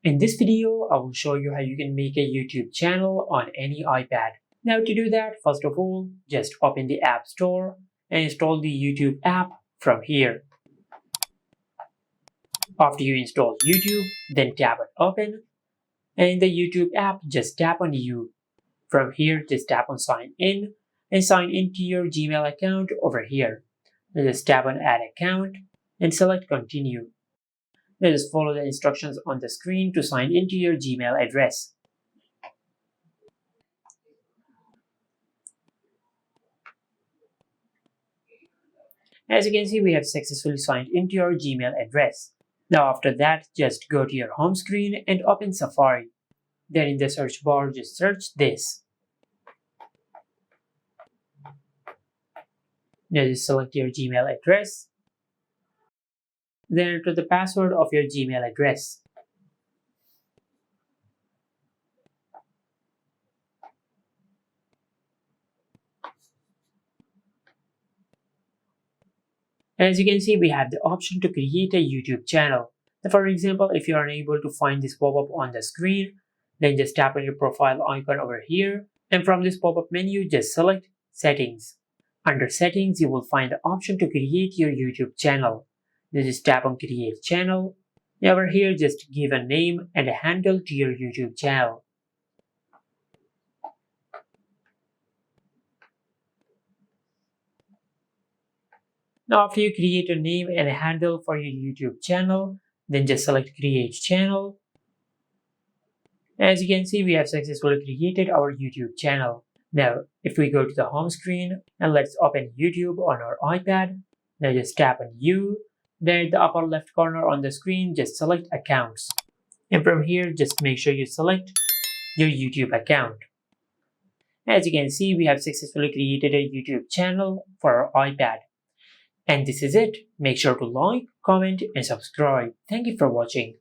In this video, I will show you how you can make a YouTube channel on any iPad. Now to do that, first of all, just open the App Store and install the YouTube app from here. After you install YouTube, then tap on Open, and in the YouTube app, just tap on You. From here, just tap on Sign In and sign into your Gmail account over here. Then just tap on Add Account and select Continue. Then just follow the instructions on the screen to sign into your Gmail address. As you can see, we have successfully signed into your Gmail address. Now after that, just go to your home screen and open Safari. Then in the search bar, just search this. Now just select your Gmail address. Then enter the password of your Gmail address. As you can see, we have the option to create a YouTube channel. Now, for example, if you are unable to find this pop-up on the screen, then just tap on your profile icon over here, and from this pop-up menu, just select Settings. Under Settings, you will find the option to create your YouTube channel. Then just tap on Create Channel. Over here, just give a name and a handle to your YouTube channel. Now after you create a name and a handle for your YouTube channel, then just select Create Channel. As you can see, we have successfully created our YouTube channel. Now, if we go to the home screen and let's open YouTube on our iPad, now just tap on You. Then at the upper left corner on the screen, just select Accounts. And from here, just make sure you select your YouTube account. As you can see, we have successfully created a YouTube channel for our iPad. And this is it. Make sure to like, comment, and subscribe. Thank you for watching.